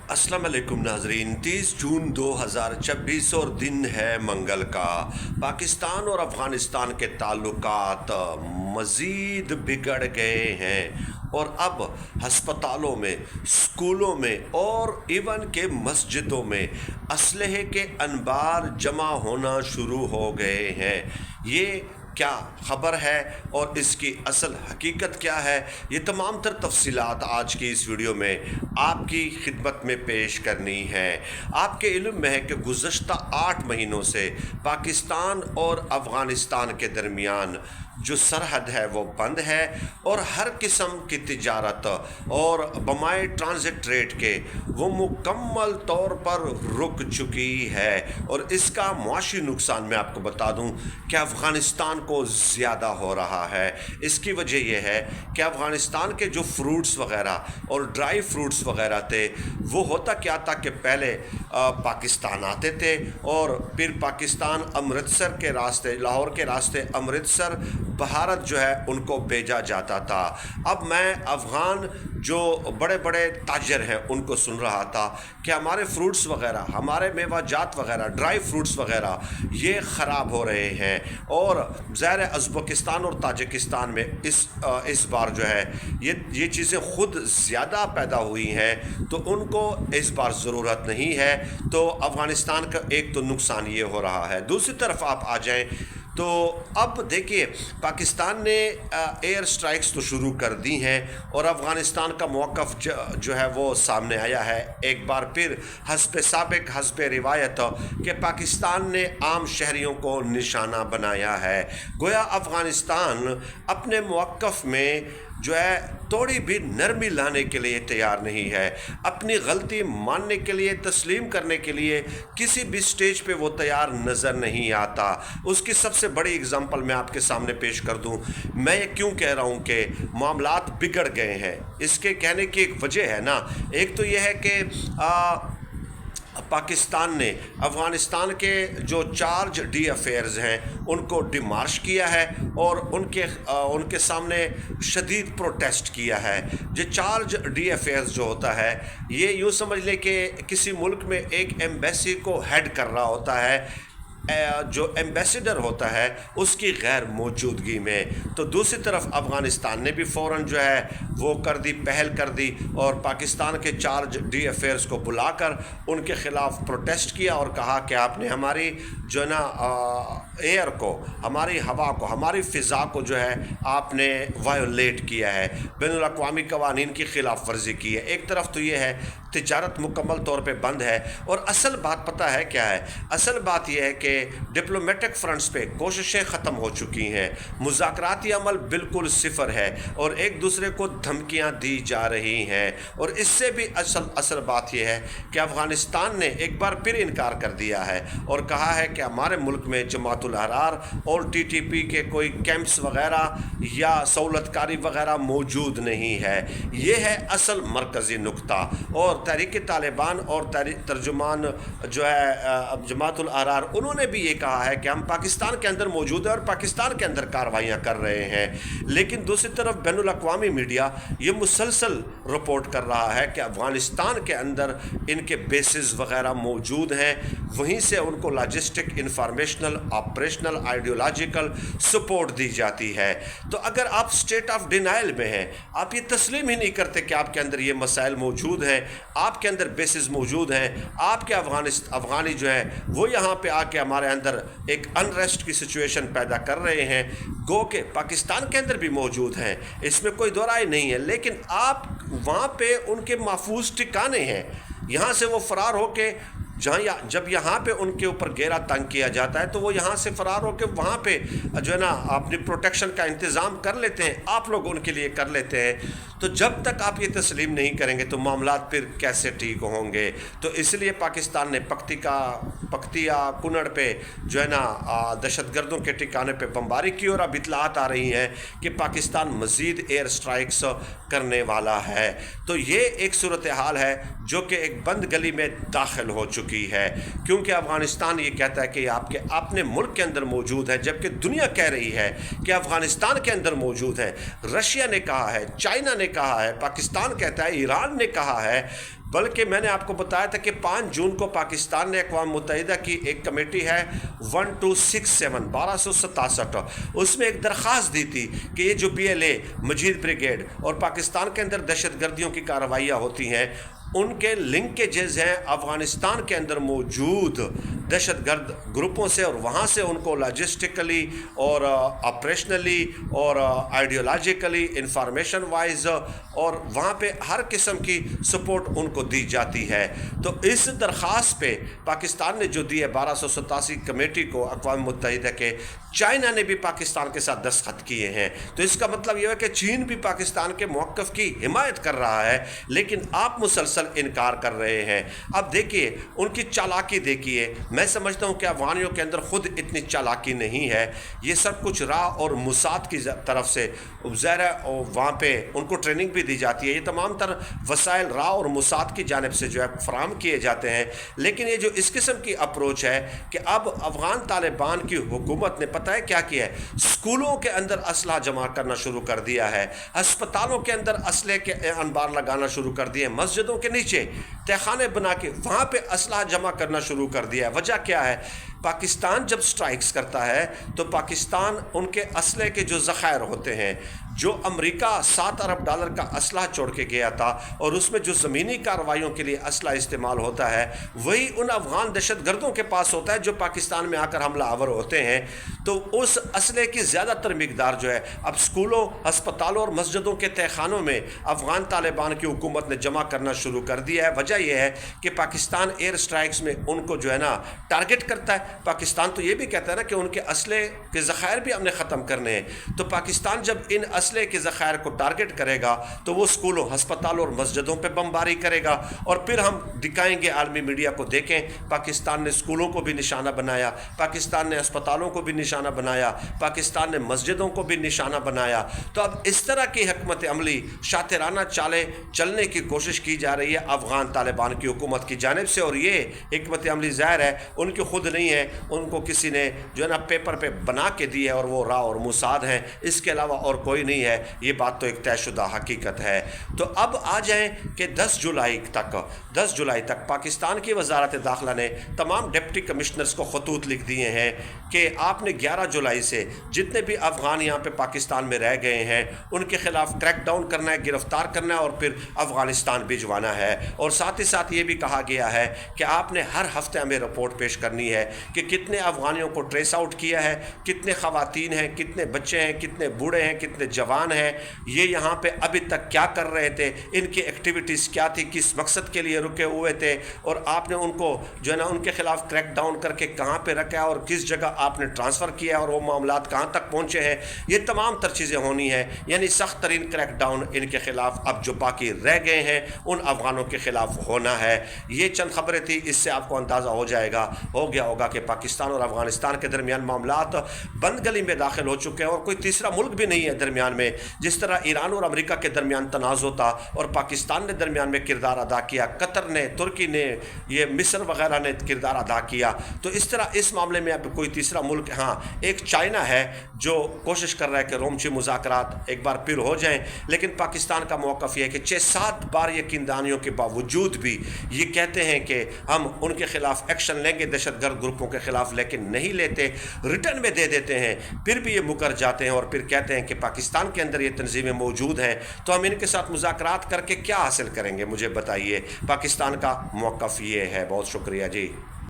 अस्सलाम वालेकुम नाजरीन। 30 जून 2026 और दिन है मंगल का। पाकिस्तान और अफ़गानिस्तान के ताल्लुकात मज़ीद बिगड़ गए हैं और अब हस्पतालों में, स्कूलों में और इवन के मस्जिदों में असलहे के अनबार जमा होना शुरू हो गए हैं। ये क्या ख़बर है और इसकी असल हकीकत क्या है, ये तमाम तर तफसीलात आज की इस वीडियो में आपकी खिदमत में पेश करनी है। आपके इल्म में है कि गुज़श्ता 8 महीनों से पाकिस्तान और अफ़गानिस्तान के दरमियान जो सरहद है वो बंद है और हर किस्म की तिजारत और बमाए ट्रांजिट ट्रेड के वो मुकम्मल तौर पर रुक चुकी है। और इसका मुआशी नुकसान मैं आपको बता दूं कि अफ़गानिस्तान को ज़्यादा हो रहा है। इसकी वजह यह है कि अफ़गानिस्तान के जो फ्रूट्स वग़ैरह और ड्राई फ्रूट्स वग़ैरह थे, वो होता क्या था कि पहले पाकिस्तान आते थे और फिर पाकिस्तान अमृतसर के रास्ते, लाहौर के रास्ते अमृतसर भारत जो है उनको भेजा जाता था। अब मैं अफ़गान जो बड़े बड़े ताजर हैं उनको सुन रहा था कि हमारे फ्रूट्स वग़ैरह, हमारे मेवाजात वग़ैरह, ड्राई फ्रूट्स वग़ैरह ये ख़राब हो रहे हैं। और ज़ाहिर है उज़्बेकिस्तान और ताजिकिस्तान में इस बार जो है ये चीज़ें ख़ुद ज़्यादा पैदा हुई हैं, तो उनको इस बार ज़रूरत नहीं है। तो अफ़गानिस्तान का एक तो नुकसान ये हो रहा है। दूसरी तरफ आप आ जाएँ तो अब देखिए, पाकिस्तान ने एयर स्ट्राइक्स तो शुरू कर दी हैं और अफ़गानिस्तान का मौक़िफ़ जो है वो सामने आया है एक बार फिर हस्ब साबिक़ हस्ब रिवायत कि पाकिस्तान ने आम शहरियों को निशाना बनाया है। गोया अफ़गानिस्तान अपने मौक़िफ़ में जो है थोड़ी भी नरमी लाने के लिए तैयार नहीं है, अपनी गलती मानने के लिए, तस्लीम करने के लिए किसी भी स्टेज पे वो तैयार नज़र नहीं आता। उसकी सबसे बड़ी एग्जांपल मैं आपके सामने पेश कर दूं। मैं ये क्यों कह रहा हूं कि मामलात बिगड़ गए हैं, इसके कहने की एक वजह है ना। एक तो ये है कि पाकिस्तान ने अफ़गानिस्तान के जो चार्ज डी अफेयर्स हैं उनको डिमार्श किया है और उनके सामने शदीद प्रोटेस्ट किया है। जो चार्ज डी अफेयर्स जो होता है, ये यूँ समझ लें कि किसी मुल्क में एक एम्बेसी को हेड कर रहा होता है जो एम्बेसडर होता है उसकी गैर मौजूदगी में। तो दूसरी तरफ अफ़गानिस्तान ने भी फ़ौरन जो है वो कर दी, पहल कर दी और पाकिस्तान के चार्ज डी अफेयर्स को बुलाकर उनके ख़िलाफ़ प्रोटेस्ट किया और कहा कि आपने हमारी जो है ना एयर को, हमारी हवा को, हमारी फ़िज़ा को जो है आपने वायोलेट किया है, बैनुल अक़वामी क़वानीन की ख़िलाफ़ वर्जी की है। एक तरफ तो ये है तिजारत मुकम्मल तौर पे बंद है और असल बात पता है क्या है? असल बात यह है कि डिप्लोमेटिक फ्रंट्स पे कोशिशें ख़त्म हो चुकी हैं, मुज़ाकराती अमल बिल्कुल सिफर है और एक दूसरे को धमकियां दी जा रही हैं। और इससे भी असल बात यह है कि अफ़गानिस्तान ने एक बार फिर इनकार कर दिया है और कहा है कि हमारे मुल्क में जमातुल अहरार और TTP के कोई कैंप्स वग़ैरह या सहूलतकारी वग़ैरह मौजूद नहीं है। ये है असल मरकज़ी नुक्ता। और तहरीक तालिबान और तर्जुमान जो है जमातुल अहरार, उन्होंने भी ये कहा है कि हम पाकिस्तान के अंदर मौजूद हैं और पाकिस्तान के अंदर कार्रवाइयाँ कर रहे हैं। लेकिन दूसरी तरफ बैनुल अक़वामी मीडिया ये मुसलसल रिपोर्ट कर रहा है कि अफ़गानिस्तान के अंदर इनके बेसिस वग़ैरह मौजूद हैं, वहीं से उनको logistic, informational, operational, ideological support दी जाती है। तो अगर आप स्टेट ऑफ डिनाइल में हैं, आप ये तस्लीम ही नहीं करते कि आपके अंदर ये मसाइल मौजूद हैं, आपके अंदर बेसिस मौजूद हैं, आपके अफ़गानी जो हैं वो यहाँ पे आके हमारे अंदर एक अनरेस्ट की सिचुएशन पैदा कर रहे हैं, गो के पाकिस्तान के अंदर भी मौजूद हैं, इसमें कोई दो राय नहीं है। लेकिन आप वहाँ पे उनके महफूज ठिकाने हैं, यहाँ से वो फ़रार होके जब यहाँ पे उनके ऊपर घेरा तंग किया जाता है तो वो यहाँ से फ़रार होकर वहाँ पे जो है ना अपनी प्रोटेक्शन का इंतज़ाम कर लेते हैं, आप लोग उनके लिए कर लेते हैं। तो जब तक आप ये तस्लीम नहीं करेंगे तो मामलात फिर कैसे ठीक होंगे? तो इसलिए पाकिस्तान ने पख्तिया कुनड़ पे जो है ना दहशतगर्दों के ठिकाने पे बमबारी की और अब इतलात आ रही हैं कि पाकिस्तान मज़ीद एयर स्ट्राइक्स करने वाला है। तो ये एक सूरत हाल है जो कि एक बंद गली में दाखिल हो चुकी है, क्योंकि अफ़गानिस्तान ये कहता है कि आपके अपने मुल्क के अंदर मौजूद है, जबकि दुनिया कह रही है कि अफ़गानिस्तान के अंदर मौजूद है। रशिया ने कहा है, चाइना ने کہا ہے، پاکستان کہتا ہے، ایران نے کہا ہے، بلکہ میں نے آپ کو بتایا تھا کہ 5 جون کو پاکستان نے اقوام متحدہ کی ایک کمیٹی ہے 1267 اس میں ایک درخواست دی تھی کہ یہ جو PLA مجید بریگیڈ اور پاکستان کے اندر دہشت گردیوں کی کارروائیاں ہوتی ہیں، ان کے لنکیجز ہیں افغانستان کے اندر موجود دہشت گرد گروپوں سے، اور وہاں سے ان کو لاجسٹکلی اور آپریشنلی اور آئیڈیولوجیکلی انفارمیشن وائز اور وہاں پہ ہر قسم کی سپورٹ ان کو دی جاتی ہے۔ تو اس درخواست پہ پاکستان نے جو دی ہے 1287 کمیٹی کو اقوام متحدہ کے، چائنا نے بھی پاکستان کے ساتھ دستخط کیے ہیں۔ تو اس کا مطلب یہ ہے کہ چین بھی پاکستان کے موقف کی حمایت کر رہا ہے، لیکن آپ مسلسل انکار کر رہے ہیں۔ اب دیکھیے ان کی چالاکی دیکھیے، میں سمجھتا ہوں کہ افغانیوں کے اندر خود اتنی چالاکی نہیں ہے، یہ سب کچھ را اور موساد کی طرف سے ظاہر ہے، وہاں پہ ان کو ٹریننگ بھی دی جاتی ہے، یہ تمام تر وسائل را اور موساد کی جانب سے جو ہے فراہم کیے جاتے ہیں۔ لیکن یہ جو اس قسم کی اپروچ ہے کہ اب افغان طالبان کی حکومت نے پتہ ہے کیا کیا ہے، اسکولوں کے اندر اسلحہ جمع کرنا شروع کر دیا ہے، ہسپتالوں کے اندر اسلحے کے انبار لگانا شروع کر دیے، مسجدوں کے نیچے تہخانے بنا کے وہاں پہ اسلحہ جمع کرنا شروع کر دیا ہے۔ وجہ کیا ہے؟ پاکستان جب سٹرائکس کرتا ہے تو پاکستان ان کے اسلحے کے جو ذخائر ہوتے ہیں، جو امریکہ $7 ارب کا اسلحہ چھوڑ کے گیا تھا، اور اس میں جو زمینی کارروائیوں کے لیے اسلحہ استعمال ہوتا ہے، وہی ان افغان دہشت گردوں کے پاس ہوتا ہے جو پاکستان میں آ کر حملہ آور ہوتے ہیں۔ تو اس اسلحے کی زیادہ تر مقدار جو ہے اب اسکولوں، ہسپتالوں اور مسجدوں کے تہخانوں میں افغان طالبان کی حکومت نے جمع کرنا شروع کر دیا ہے۔ وجہ یہ ہے کہ پاکستان ایئر سٹرائکس میں ان کو جو ہے نا ٹارگٹ کرتا ہے۔ پاکستان تو یہ بھی کہتا ہے نا کہ ان کے اسلحے کے ذخائر بھی ہم نے ختم کرنے ہیں۔ تو پاکستان جب ان اسلحے کے ذخائر کو ٹارگٹ کرے گا تو وہ اسکولوں، ہسپتالوں اور مسجدوں پہ بمباری کرے گا، اور پھر ہم دکھائیں گے عالمی میڈیا کو، دیکھیں پاکستان نے اسکولوں کو بھی نشانہ بنایا، پاکستان نے ہسپتالوں کو بھی نشانہ بنایا، پاکستان نے مسجدوں کو بھی نشانہ بنایا۔ تو اب اس طرح کی حکمت عملی، شاطرانہ چالیں چلنے کی کوشش کی جا رہی ہے افغان طالبان کی حکومت کی جانب سے، اور یہ حکمت عملی ظاہر ہے ان کی خود نہیں ہے، ان کو کسی نے جو ہے نا پیپر پہ بنا کے دی ہے، اور وہ را اور موساد ہیں، اس کے علاوہ اور کوئی نہیں ہے۔ یہ بات تو ایک طے شدہ حقیقت ہے۔ تو اب آ جائیں کہ 10 جولائی تک پاکستان کی وزارت داخلہ نے تمام ڈپٹی کمشنرز کو خطوط لکھ دیے ہیں کہ آپ نے 11 جولائی سے جتنے بھی افغان یہاں پہ پاکستان میں رہ گئے ہیں ان کے خلاف کریک ڈاؤن کرنا ہے، گرفتار کرنا ہے، اور پھر افغانستان بھجوانا ہے۔ اور ساتھ ہی ساتھ یہ بھی کہا گیا ہے کہ آپ نے ہر ہفتے ہمیں رپورٹ پیش کرنی ہے کہ کتنے افغانیوں کو ٹریس آؤٹ کیا ہے، کتنے خواتین ہیں، کتنے بچے ہیں، کتنے بوڑھے ہیں، کتنے جوان ہیں، یہ یہاں پہ ابھی تک کیا کر رہے تھے، ان کی ایکٹیویٹیز کیا تھی، کس مقصد کے لیے رکے ہوئے تھے، اور آپ نے ان کو جو ہے نا ان کے خلاف کریک ڈاؤن کر کے کہاں پہ رکھا ہے اور کس جگہ آپ نے ٹرانسفر کیا ہے، اور وہ معاملات کہاں تک پہنچے ہیں۔ یہ تمام تر چیزیں ہونی ہیں، یعنی سخت ترین کریک ڈاؤن ان کے خلاف اب جو باقی رہ گئے ہیں ان افغانوں کے خلاف ہونا ہے۔ یہ چند خبریں تھی، اس سے آپ کو اندازہ ہو گیا ہوگا کہ پاکستان اور افغانستان کے درمیان معاملات بند گلی میں داخل ہو چکے ہیں، اور کوئی تیسرا ملک بھی نہیں ہے درمیان میں۔ جس طرح ایران اور امریکہ کے درمیان تنازع تھا اور پاکستان نے درمیان میں کردار ادا کیا، قطر نے، ترکی نے، یہ مصر وغیرہ نے کردار ادا کیا، تو اس طرح اس معاملے میں اب کوئی تیسرا ملک، ہاں ایک چائنا ہے جو کوشش کر رہا ہے کہ رومچی مذاکرات ایک بار پھر ہو جائیں، لیکن پاکستان کا موقف یہ ہے کہ 6-7 بار یقین دہانیوں کے باوجود بھی یہ کہتے ہیں کہ ہم ان کے خلاف ایکشن لیں گے، دہشت گرد گروپوں کے خلاف، لیکن نہیں لیتے، ریٹرن میں دے دیتے ہیں، پھر بھی یہ مکر جاتے ہیں اور پھر کہتے ہیں کہ پاکستان کے اندر یہ تنظیمیں موجود ہیں تو ہم ان کے ساتھ مذاکرات کر کے کیا حاصل کریں گے، مجھے بتائیے۔ پاکستان کا موقف یہ ہے۔ بہت شکریہ جی۔